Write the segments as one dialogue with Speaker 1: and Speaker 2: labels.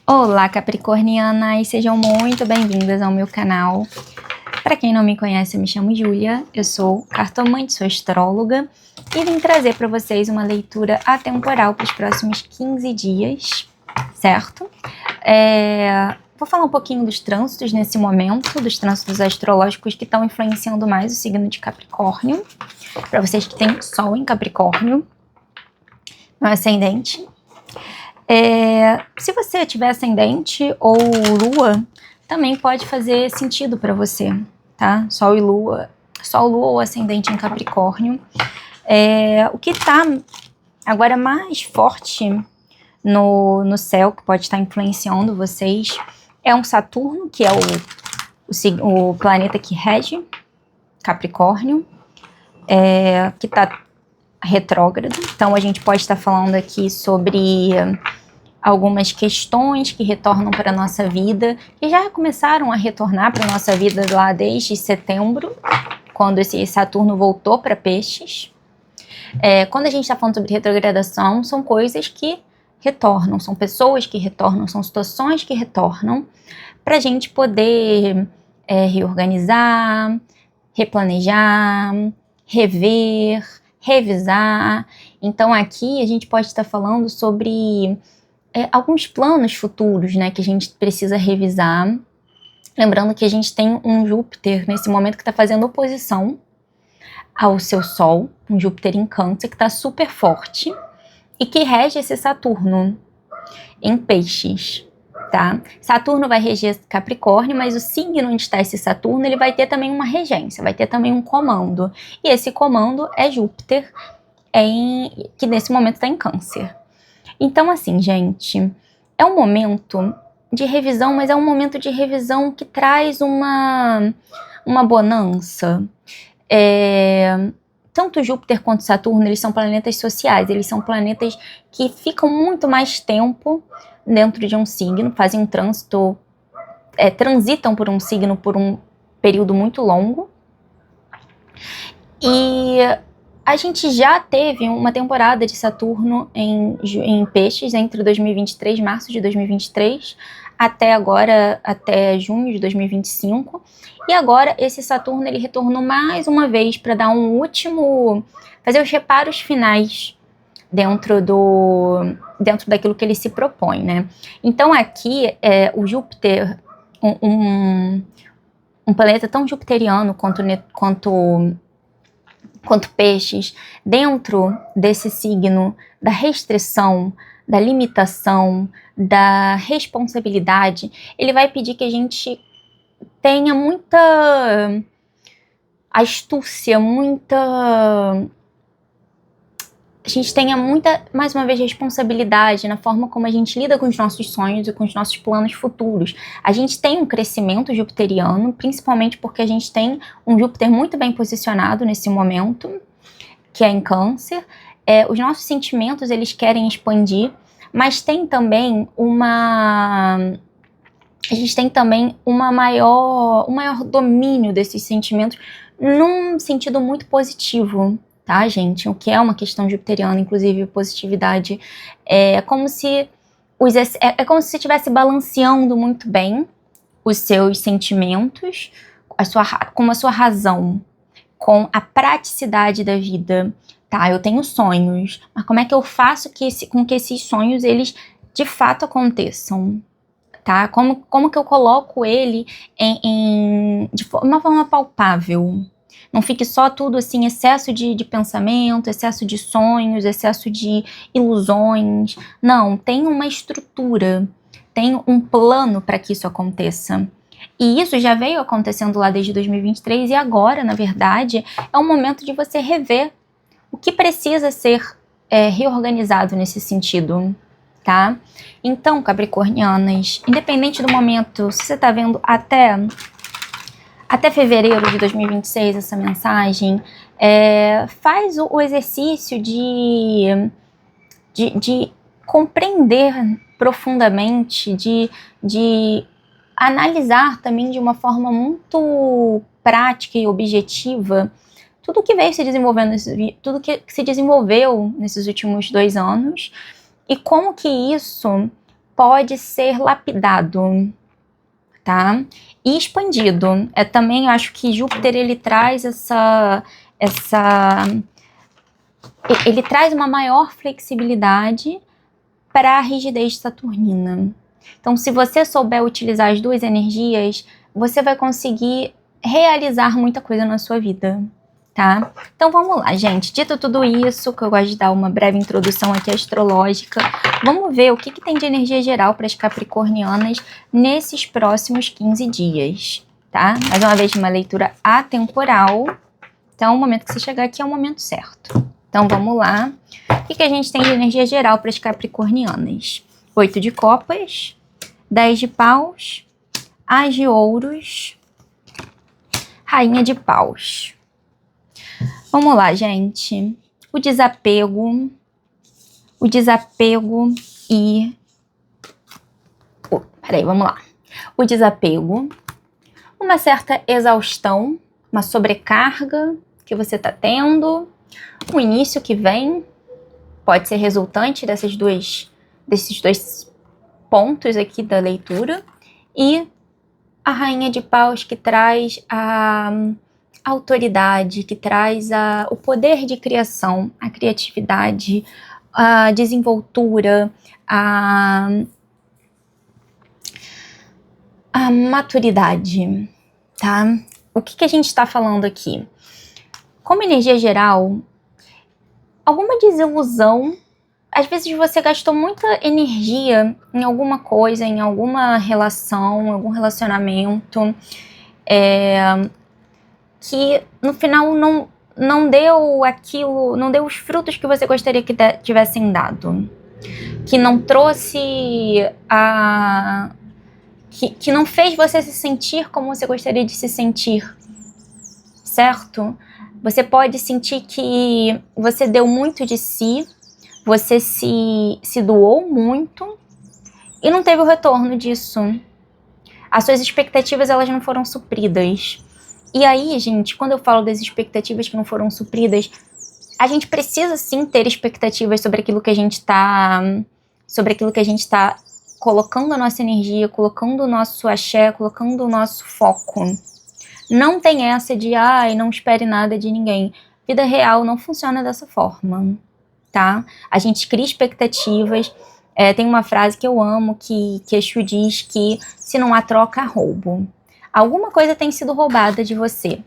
Speaker 1: Olá, capricornianas! Sejam muito bem-vindas ao meu canal. Para quem não me conhece, eu me chamo Júlia, eu sou cartomante, sou astróloga e vim trazer para vocês uma leitura atemporal para os próximos 15 dias, certo? Vou falar um pouquinho dos trânsitos nesse momento, dos trânsitos astrológicos que estão influenciando mais o signo de Capricórnio, para vocês que têm Sol em Capricórnio, no ascendente. Se você tiver ascendente ou lua, também pode fazer sentido para você, tá? Sol, lua ou ascendente em Capricórnio. O que está agora mais forte no céu, que pode estar influenciando vocês, é um Saturno, que é o planeta que rege Capricórnio, que está retrógrado. Então a gente pode estar falando aqui sobre algumas questões que retornam para a nossa vida, que já começaram a retornar para a nossa vida lá desde setembro, quando esse Saturno voltou para Peixes. Quando a gente está falando sobre retrogradação, são coisas que retornam, são pessoas que retornam, são situações que retornam, para a gente poder reorganizar, replanejar, rever, revisar. Então aqui a gente pode estar falando sobre alguns planos futuros, né, que a gente precisa revisar. Lembrando que a gente tem um Júpiter nesse momento que está fazendo oposição ao seu Sol, um Júpiter em Câncer que está super forte e que rege esse Saturno em Peixes, tá? Saturno vai reger Capricórnio, mas o signo onde está esse Saturno, ele vai ter também uma regência, vai ter também um comando. E esse comando é Júpiter, que nesse momento está em Câncer. Então, assim, gente, é um momento de revisão, mas é um momento de revisão que traz uma bonança. Tanto Júpiter quanto Saturno, eles são planetas sociais, eles são planetas que ficam muito mais tempo dentro de um signo, fazem um trânsito, transitam por um signo por um período muito longo. E a gente já teve uma temporada de Saturno em Peixes entre 2023, março de 2023, até agora, até junho de 2025. E agora esse Saturno ele retornou mais uma vez para dar fazer os reparos finais dentro daquilo que ele se propõe, né? Então aqui o Júpiter, um planeta tão jupiteriano quanto Peixes, dentro desse signo da restrição, da limitação, da responsabilidade, ele vai pedir que a gente tenha muita astúcia, a gente tenha muita, mais uma vez, responsabilidade na forma como a gente lida com os nossos sonhos e com os nossos planos futuros. A gente tem um crescimento jupiteriano, principalmente porque a gente tem um Júpiter muito bem posicionado nesse momento, que é em Câncer. Os nossos sentimentos, eles querem expandir, mas tem também um maior domínio desses sentimentos num sentido muito positivo, tá, gente? O que é uma questão jupiteriana, inclusive positividade, é como se estivesse balanceando muito bem os seus sentimentos, com a sua razão, com a praticidade da vida. Tá, eu tenho sonhos, mas como é que eu faço com que esses sonhos, eles de fato aconteçam? Tá? Como que eu coloco ele de uma forma palpável? Não fique só tudo assim, excesso de pensamento, excesso de sonhos, excesso de ilusões. Não, tem uma estrutura, tem um plano para que isso aconteça. E isso já veio acontecendo lá desde 2023 e agora, na verdade, é um momento de você rever o que precisa ser reorganizado nesse sentido, tá? Então, capricornianas, independente do momento, se você está vendo até fevereiro de 2026 essa mensagem, faz o exercício de compreender profundamente, de analisar também de uma forma muito prática e objetiva tudo que veio se desenvolvendo, tudo que se desenvolveu nesses últimos 2 anos e como que isso pode ser lapidado, tá? E expandido. Também acho que Júpiter, ele traz ele traz uma maior flexibilidade para a rigidez saturnina. Então, se você souber utilizar as duas energias, você vai conseguir realizar muita coisa na sua vida, tá? Então, vamos lá, gente. Dito tudo isso, que eu gosto de dar uma breve introdução aqui astrológica, vamos ver o que tem de energia geral para as capricornianas nesses próximos 15 dias, tá? Mais uma vez, uma leitura atemporal. Então, o momento que você chegar aqui é o momento certo. Então, vamos lá. O que a gente tem de energia geral para as capricornianas? 8 de copas, 10 de paus, as de ouros, rainha de paus. Vamos lá, gente. O desapego e... peraí, vamos lá. O desapego, uma certa exaustão, uma sobrecarga que você está tendo, um início que vem, pode ser resultante desses dois pontos aqui da leitura, e a rainha de paus, que traz a autoridade, que traz o poder de criação, a criatividade, a desenvoltura, a maturidade, tá? O que a gente está falando aqui? Como energia geral, alguma desilusão. Às vezes você gastou muita energia em alguma coisa, em alguma relação, em algum relacionamento, que no final não deu aquilo, não deu os frutos que você gostaria que tivessem dado. Que não trouxe que não fez você se sentir como você gostaria de se sentir, certo? Você pode sentir que você deu muito de si, você se doou muito e não teve o retorno disso. As suas expectativas, elas não foram supridas. E aí, gente, quando eu falo das expectativas que não foram supridas, a gente precisa sim ter expectativas sobre aquilo que a gente está colocando a nossa energia, colocando o nosso axé, colocando o nosso foco. Não tem essa de, não espere nada de ninguém. Vida real não funciona dessa forma, tá? A gente cria expectativas. Tem uma frase que eu amo, que Exu diz que se não há troca, há roubo. Alguma coisa tem sido roubada de você.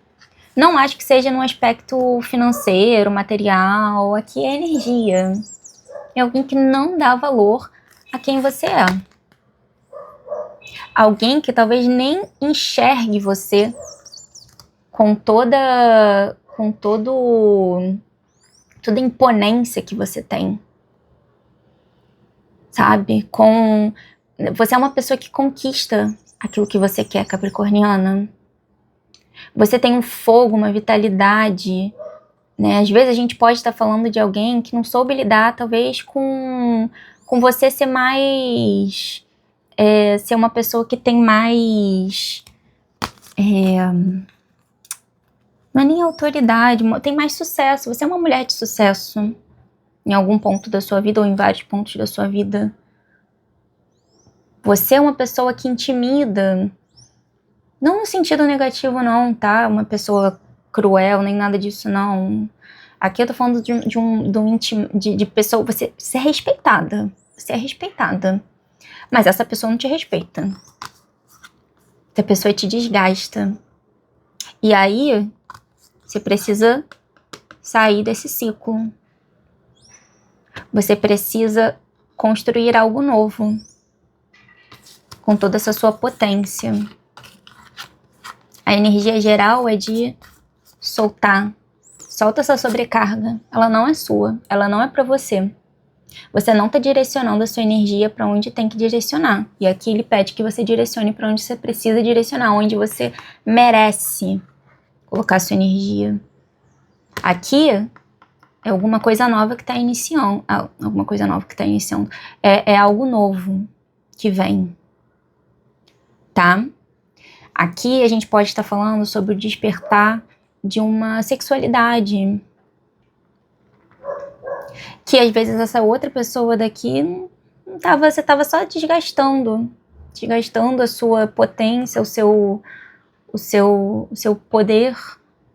Speaker 1: Não acho que seja no aspecto financeiro, material. Aqui é energia. É alguém que não dá valor a quem você é. Alguém que talvez nem enxergue você com toda a imponência que você tem. Sabe? Você é uma pessoa que conquista aquilo que você quer, capricorniana. Você tem um fogo, uma vitalidade, né? Às vezes a gente pode estar falando de alguém que não soube lidar, talvez, com você ser mais... ser uma pessoa que tem mais... não é nem autoridade, tem mais sucesso. Você é uma mulher de sucesso em algum ponto da sua vida ou em vários pontos da sua vida. Você é uma pessoa que intimida. Não no sentido negativo, não, tá? Uma pessoa cruel, nem nada disso, não. Aqui eu tô falando de pessoa... Você é respeitada. Você é respeitada. Mas essa pessoa não te respeita. Essa pessoa te desgasta. E aí, você precisa sair desse ciclo. Você precisa construir algo novo. Com toda essa sua potência. A energia geral é de soltar. Solta essa sobrecarga. Ela não é sua. Ela não é pra você. Você não está direcionando a sua energia para onde tem que direcionar. E aqui ele pede que você direcione para onde você precisa direcionar, onde você merece colocar a sua energia. Aqui é alguma coisa nova que está iniciando. Alguma coisa nova que está iniciando. É algo novo que vem. Tá? Aqui a gente pode estar falando sobre o despertar de uma sexualidade. Que às vezes essa outra pessoa daqui você estava só desgastando a sua potência, o seu poder,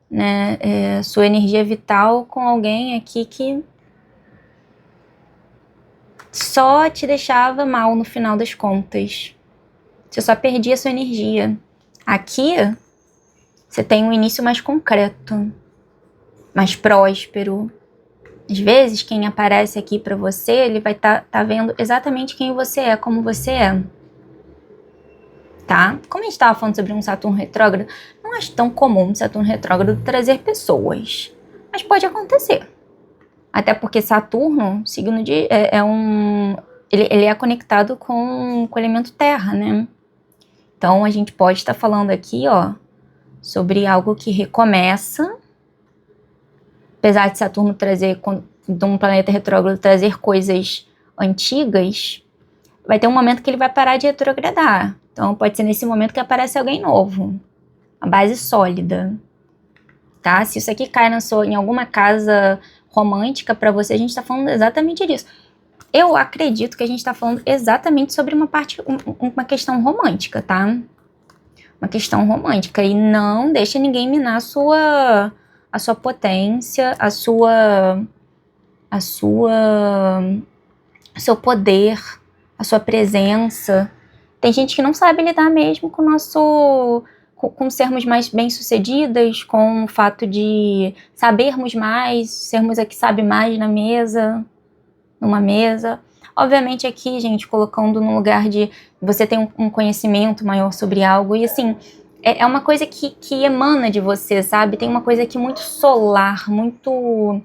Speaker 1: né, sua energia vital com alguém aqui que só te deixava mal no final das contas. Você só perdia a sua energia. Aqui, você tem um início mais concreto, mais próspero. Às vezes, quem aparece aqui pra você, ele vai tá vendo exatamente quem você é, como você é. Tá? Como a gente estava falando sobre um Saturno retrógrado, não acho tão comum um Saturno retrógrado trazer pessoas. Mas pode acontecer. Até porque Saturno, signo de... ele é conectado com o elemento terra, né? Então, a gente pode estar falando aqui, ó, sobre algo que recomeça. Apesar de Saturno trazer, de um planeta retrógrado, trazer coisas antigas, vai ter um momento que ele vai parar de retrogradar. Então, pode ser nesse momento que aparece alguém novo. A base sólida. Tá? Se isso aqui cai em alguma casa romântica para você, a gente está falando exatamente disso. Eu acredito que a gente está falando exatamente sobre uma questão romântica, tá? Uma questão romântica. E não deixa ninguém minar a sua potência, seu poder, a sua presença. Tem gente que não sabe lidar mesmo com sermos mais bem-sucedidas, com o fato de sabermos mais, sermos a que sabe mais numa mesa. Obviamente aqui, gente, colocando no lugar de você ter um conhecimento maior sobre algo, e assim, é uma coisa que emana de você, sabe? Tem uma coisa aqui muito solar, muito...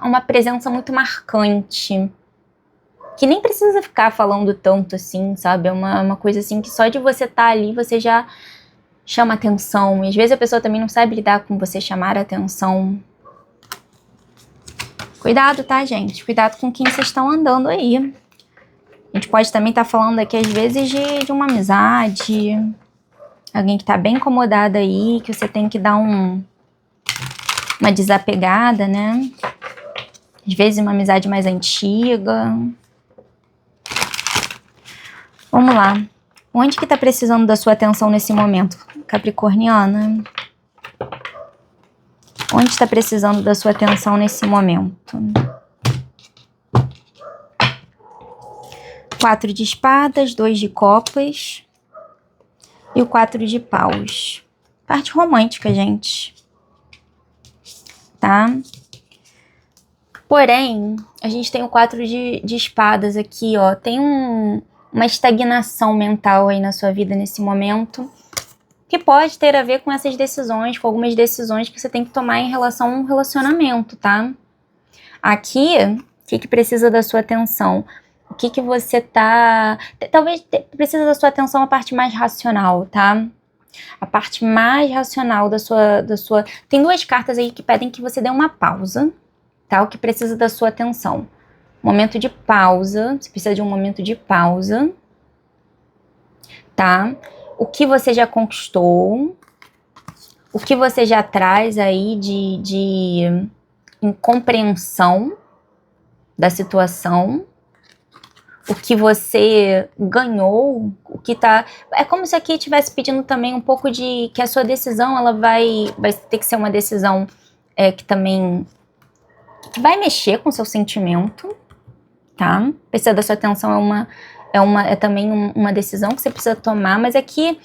Speaker 1: uma presença muito marcante, que nem precisa ficar falando tanto assim, sabe? É uma coisa assim que só de você estar ali, você já chama atenção. E às vezes a pessoa também não sabe lidar com você chamar a atenção. Cuidado, tá, gente? Cuidado com quem vocês estão andando aí. A gente pode também estar falando aqui, às vezes, de uma amizade. Alguém que tá bem incomodado aí, que você tem que dar uma desapegada, né? Às vezes uma amizade mais antiga. Vamos lá. Onde que tá precisando da sua atenção nesse momento, Capricorniana? Onde está precisando da sua atenção nesse momento? 4 de espadas, 2 de copas e o 4 de paus. Parte romântica, gente. Tá? Porém, a gente tem o 4 de espadas aqui, ó. Tem uma estagnação mental aí na sua vida nesse momento, que pode ter a ver com essas decisões, com algumas decisões que você tem que tomar em relação a um relacionamento, tá? Aqui, o que precisa da sua atenção? O que você tá... Talvez precisa da sua atenção a parte mais racional, tá? A parte mais racional da sua... Tem 2 cartas aí que pedem que você dê uma pausa, tá? O que precisa da sua atenção. Momento de pausa, você precisa de um momento de pausa, tá? O que você já conquistou, o que você já traz aí de incompreensão da situação, o que você ganhou, o que tá... É como se aqui estivesse pedindo também um pouco de... que a sua decisão, ela vai ter que ser uma decisão que também vai mexer com o seu sentimento, tá? Precisa da sua atenção, é também uma decisão que você precisa tomar, mas aqui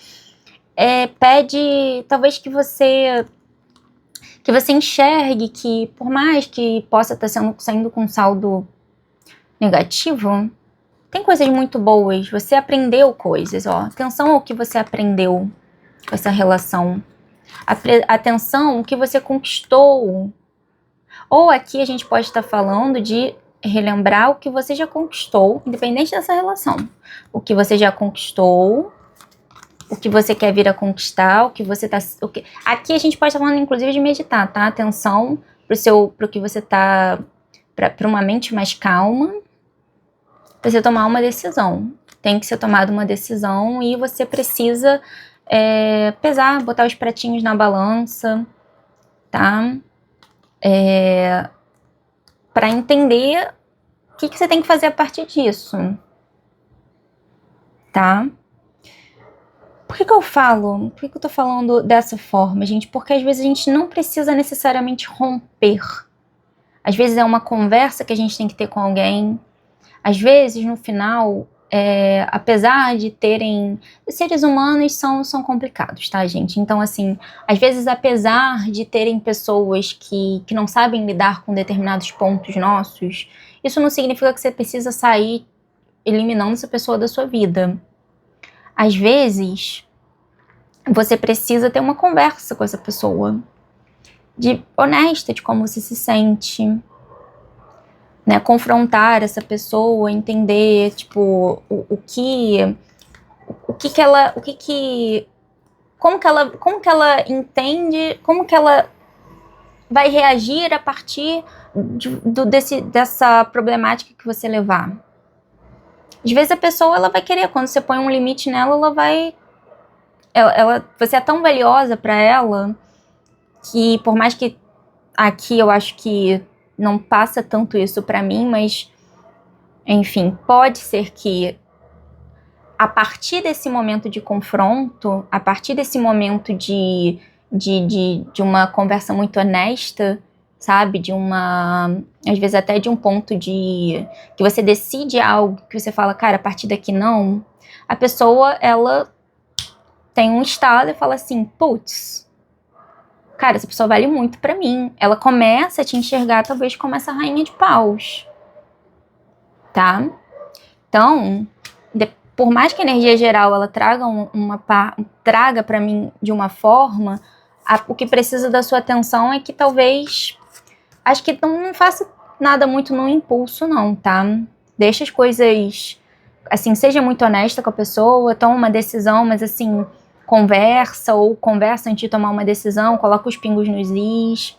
Speaker 1: pede talvez que você enxergue que, por mais que possa estar saindo com um saldo negativo, tem coisas muito boas, você aprendeu coisas, ó. Atenção ao que você aprendeu com essa relação. Atenção ao que você conquistou. Ou aqui a gente pode estar falando de relembrar o que você já conquistou, independente dessa relação. O que você já conquistou, o que você quer vir a conquistar, o que você tá... Aqui a gente pode estar falando, inclusive, de meditar, tá? Atenção pro que você tá... Pra uma mente mais calma, pra você tomar uma decisão. Tem que ser tomada uma decisão e você precisa pesar, botar os pratinhos na balança, tá? Pra entender que você tem que fazer a partir disso? Tá? Por que eu falo? Por que eu tô falando dessa forma, gente? Porque às vezes a gente não precisa necessariamente romper. Às vezes é uma conversa que a gente tem que ter com alguém. Às vezes, no final, apesar de terem... Os seres humanos são complicados, tá, gente? Então, assim, às vezes, apesar de terem pessoas que não sabem lidar com determinados pontos nossos, isso não significa que você precisa sair eliminando essa pessoa da sua vida. Às vezes, você precisa ter uma conversa com essa pessoa, honesta de como você se sente, né? Confrontar essa pessoa, entender, tipo, como que ela entende, como que ela vai reagir a partir dessa problemática que você levar. Às vezes a pessoa, ela vai querer, quando você põe um limite nela, você é tão valiosa para ela que, por mais que aqui eu acho que não passa tanto isso para mim, mas enfim, pode ser que a partir desse momento de confronto, a partir desse momento de uma conversa muito honesta, sabe? Às vezes até de um ponto que você decide algo, que você fala, cara, a partir daqui não, a pessoa, ela tem um estado e fala assim, putz, cara, essa pessoa vale muito pra mim. Ela começa a te enxergar talvez como essa rainha de paus, tá? Então, por mais que a energia geral ela traga pra mim de uma forma, o que precisa da sua atenção é que talvez, acho que não faça nada muito no impulso não, tá? Deixa as coisas, assim, seja muito honesta com a pessoa, toma uma decisão, mas assim, conversa antes de tomar uma decisão, coloca os pingos nos is.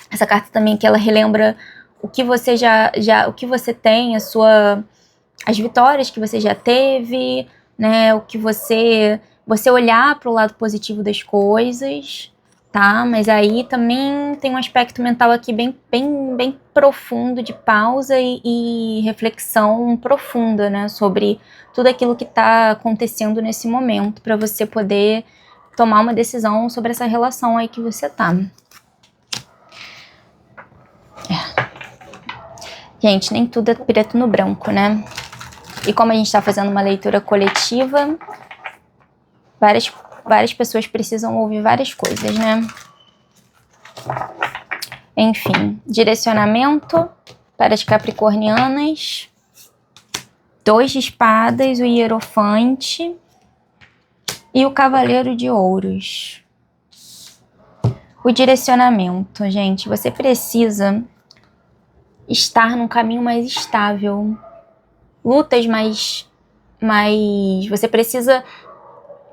Speaker 1: Essa carta também que ela relembra o que você o que você tem, as vitórias que você já teve, né? O que você olhar para o lado positivo das coisas, tá? Mas aí também tem um aspecto mental aqui bem profundo de pausa e reflexão profunda, né? Sobre tudo aquilo que está acontecendo nesse momento, para você poder tomar uma decisão sobre essa relação aí que você tá. Gente, nem tudo é preto no branco, né? E como a gente está fazendo uma leitura coletiva, várias pessoas precisam ouvir várias coisas, né? Enfim, direcionamento para as capricornianas, 2 de espadas, o hierofante e o cavaleiro de ouros. O direcionamento, gente, você precisa estar num caminho mais estável, lutas mais você precisa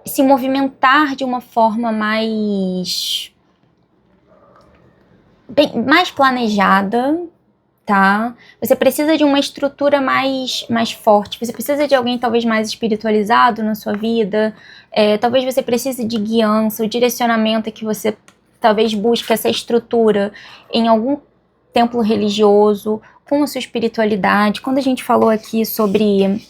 Speaker 1: se movimentar de uma forma mais planejada, tá? Você precisa de uma estrutura mais forte, você precisa de alguém talvez mais espiritualizado na sua vida, talvez você precise de guiança, o direcionamento é que você talvez busque essa estrutura em algum templo religioso, com a sua espiritualidade. Quando a gente falou aqui sobre...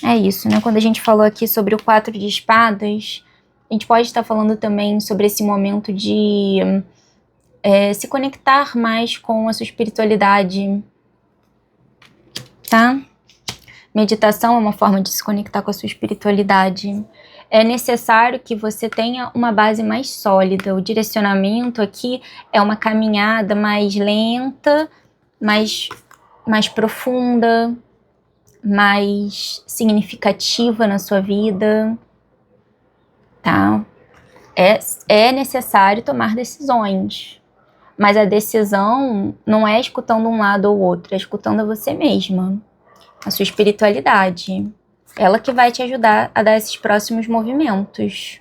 Speaker 1: É isso, né? Quando a gente falou aqui sobre o 4 de espadas, a gente pode estar falando também sobre esse momento de se conectar mais com a sua espiritualidade, tá? Meditação é uma forma de se conectar com a sua espiritualidade. É necessário que você tenha uma base mais sólida. O direcionamento aqui é uma caminhada mais lenta, mais profunda, mais significativa na sua vida, tá? É necessário tomar decisões, mas a decisão não é escutando um lado ou outro, é escutando a você mesma, a sua espiritualidade. Ela que vai te ajudar a dar esses próximos movimentos,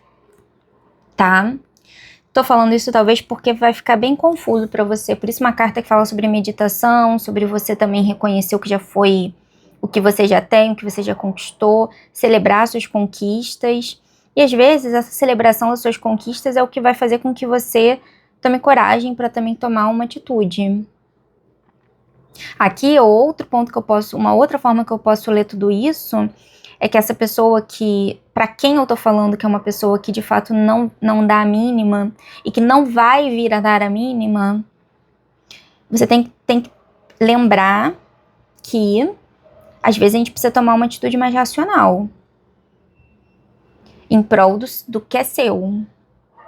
Speaker 1: tá? Tô falando isso talvez porque vai ficar bem confuso para você, por isso uma carta que fala sobre meditação, sobre você também reconhecer o que já foi, o que você já tem, o que você já conquistou, celebrar suas conquistas. E às vezes essa celebração das suas conquistas é o que vai fazer com que você tome coragem para também tomar uma atitude. Aqui, outro ponto que eu posso, uma outra forma que eu posso ler tudo isso é que essa pessoa que, para quem eu tô falando que é uma pessoa que de fato não dá a mínima e que não vai vir a dar a mínima, você tem que lembrar que às vezes a gente precisa tomar uma atitude mais racional em prol do que é seu,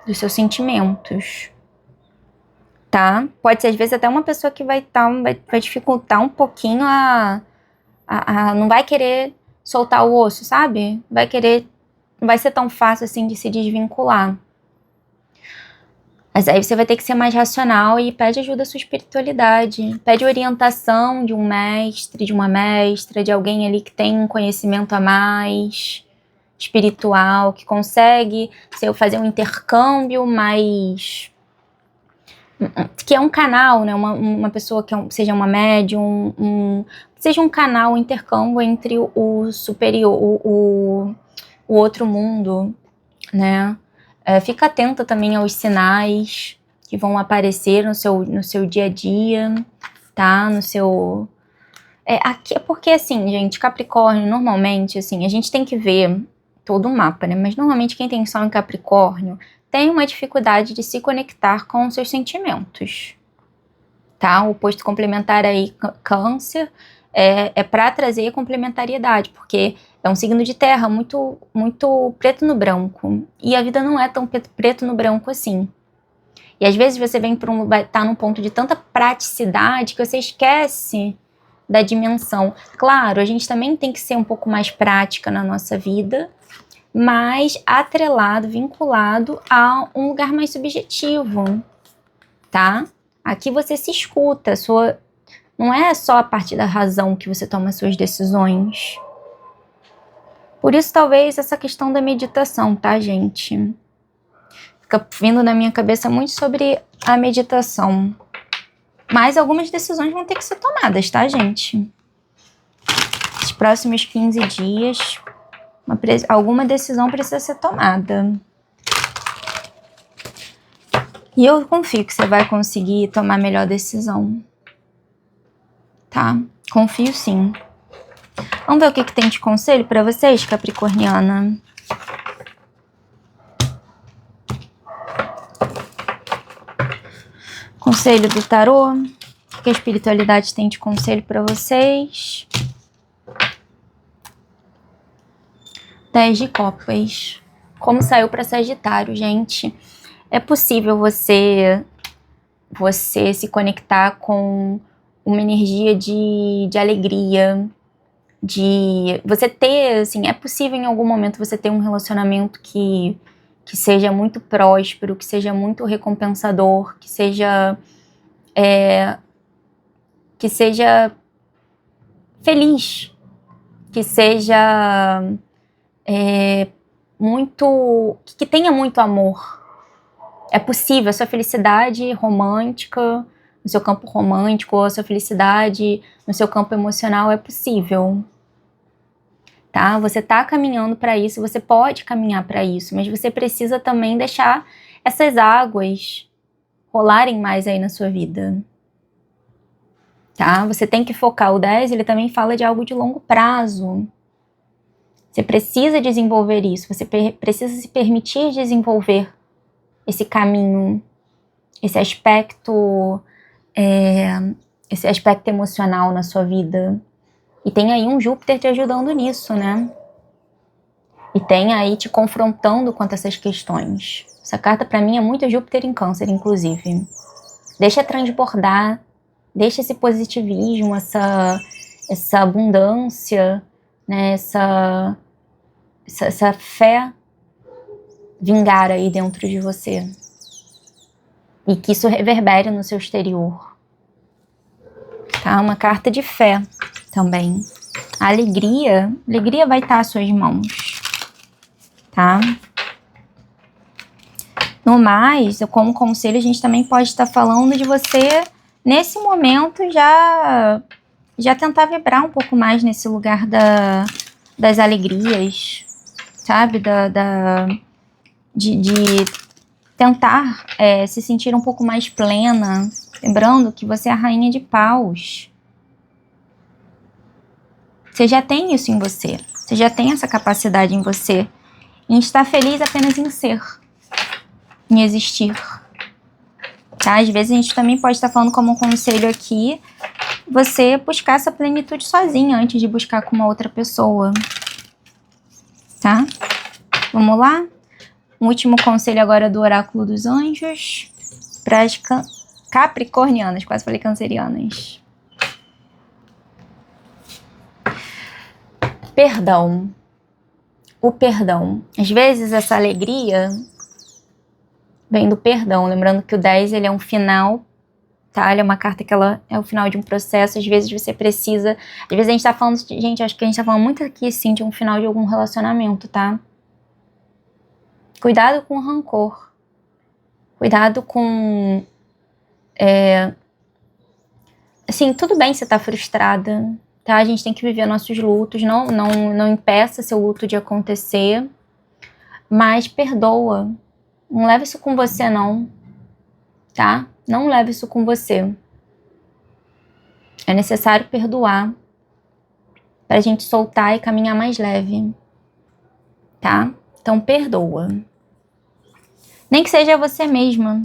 Speaker 1: dos seus sentimentos, tá? Pode ser às vezes até uma pessoa que vai dificultar um pouquinho não vai querer soltar o osso, sabe? Não vai ser tão fácil assim de se desvincular. Mas aí você vai ter que ser mais racional e pede ajuda à sua espiritualidade. Pede orientação de um mestre, de uma mestra, de alguém ali que tem um conhecimento a mais espiritual, que consegue fazer um intercâmbio mais... que é um canal, né? Uma pessoa que seja uma médium, seja um canal, um intercâmbio entre o superior, o outro mundo, né? Fica atenta também aos sinais que vão aparecer no seu dia a dia, tá? Aqui é porque, assim, gente, Capricórnio, normalmente, assim, a gente tem que ver todo o mapa, né? Mas normalmente quem tem Sol em Capricórnio tem uma dificuldade de se conectar com os seus sentimentos, tá? O posto complementar aí, Câncer, é para trazer complementariedade, porque é um signo de terra muito, muito preto no branco. E a vida não é tão preto no branco assim. E às vezes você vai estar num ponto de tanta praticidade que você esquece da dimensão. Claro, a gente também tem que ser um pouco mais prática na nossa vida, mas atrelado, vinculado a um lugar mais subjetivo, tá? Aqui você se escuta, não é só a partir da razão que você toma suas decisões. Por isso, talvez, essa questão da meditação, tá, gente? Fica vindo na minha cabeça muito sobre a meditação. Mas algumas decisões vão ter que ser tomadas, tá, gente? Nos próximos 15 dias, alguma decisão precisa ser tomada. E eu confio que você vai conseguir tomar a melhor decisão. Tá? Confio sim. Vamos ver o que tem de conselho para vocês, Capricorniana? Conselho do tarô. O que a espiritualidade tem de conselho para vocês? 10 de copas. Como saiu para Sagitário, gente? É possível você se conectar com uma energia de alegria, de você ter, assim, é possível em algum momento você ter um relacionamento que seja muito próspero, que seja muito recompensador, que seja feliz, que seja que tenha muito amor. É possível, a sua felicidade romântica, no seu campo romântico, a sua felicidade no seu campo emocional é possível. Tá? Você tá caminhando para isso, você pode caminhar para isso, mas você precisa também deixar essas águas rolarem mais aí na sua vida. Tá? Você tem que focar. O 10, ele também fala de algo de longo prazo. Você precisa desenvolver isso, você precisa se permitir desenvolver esse caminho, esse aspecto emocional na sua vida. E tem aí um Júpiter te ajudando nisso, né? E tem aí te confrontando quanto a essas questões. Essa carta pra mim é muito Júpiter em Câncer, inclusive. Deixa transbordar, deixa esse positivismo, essa abundância, né? Essa fé vingar aí dentro de você. E que isso reverbere no seu exterior. Tá? Uma carta de fé também. A alegria vai estar às suas mãos. Tá? No mais, como conselho, a gente também pode estar falando de você, nesse momento, já tentar vibrar um pouco mais nesse lugar das alegrias, sabe? De tentar se sentir um pouco mais plena. Lembrando que você é a rainha de paus. Você já tem isso em você. Você já tem essa capacidade em você. Em estar feliz apenas em ser. Em existir. Tá? Às vezes a gente também pode estar falando como um conselho aqui, você buscar essa plenitude sozinha antes de buscar com uma outra pessoa. Tá? Vamos lá? Um último conselho agora do Oráculo dos Anjos. Para as capricornianas, quase falei cancerianas. Perdão. O perdão. Às vezes essa alegria vem do perdão. Lembrando que o 10 ele é um final, tá? Ele é uma carta que ela é o final de um processo. Às vezes você precisa... Às vezes a gente tá falando... Gente, acho que a gente tá falando muito aqui, sim, de um final de algum relacionamento, tá? Cuidado com o rancor. Cuidado com... Assim, tudo bem você tá frustrada, tá? A gente tem que viver nossos lutos. Não impeça seu luto de acontecer. Mas perdoa. Não leva isso com você, não. Tá? Não leve isso com você. É necessário perdoar pra gente soltar e caminhar mais leve. Tá? Então perdoa. Nem que seja você mesma.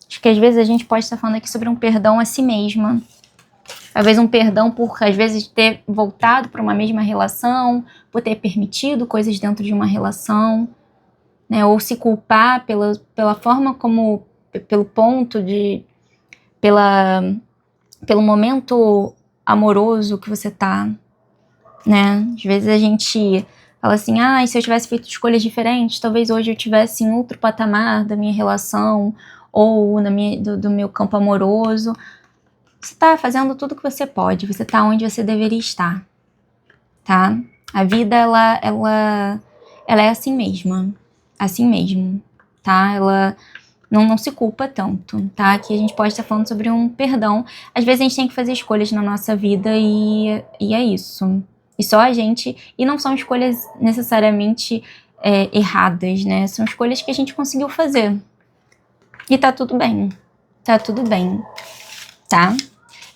Speaker 1: Acho que às vezes a gente pode estar falando aqui sobre um perdão a si mesma. Talvez um perdão por, às vezes, ter voltado para uma mesma relação, por ter permitido coisas dentro de uma relação, né? Ou se culpar pela forma como, pelo ponto de, pelo momento amoroso que você tá, né? Às vezes a gente fala assim, ah, se eu tivesse feito escolhas diferentes, talvez hoje eu tivesse em outro patamar da minha relação, ou do meu campo amoroso. Você tá fazendo tudo que você pode, você tá onde você deveria estar, tá? A vida, ela é assim mesmo, tá? Ela não se culpa tanto, tá? Aqui a gente pode estar falando sobre um perdão. Às vezes a gente tem que fazer escolhas na nossa vida e é isso. E só a gente... E não são escolhas necessariamente erradas, né? São escolhas que a gente conseguiu fazer. E tá tudo bem. Tá tudo bem, tá?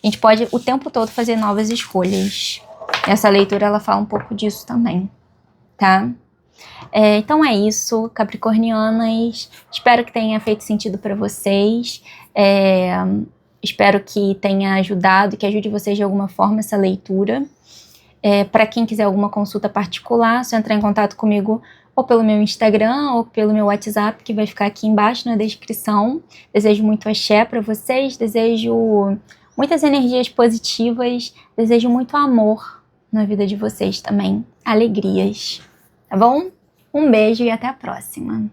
Speaker 1: A gente pode o tempo todo fazer novas escolhas. Essa leitura, ela fala um pouco disso também, tá? Então é isso, capricornianas. Espero que tenha feito sentido para vocês. Espero que tenha ajudado, que ajude vocês de alguma forma essa leitura. Para quem quiser alguma consulta particular, é só entrar em contato comigo ou pelo meu Instagram ou pelo meu WhatsApp, que vai ficar aqui embaixo na descrição. Desejo muito axé para vocês, desejo muitas energias positivas, desejo muito amor na vida de vocês também, alegrias, tá bom? Um beijo e até a próxima.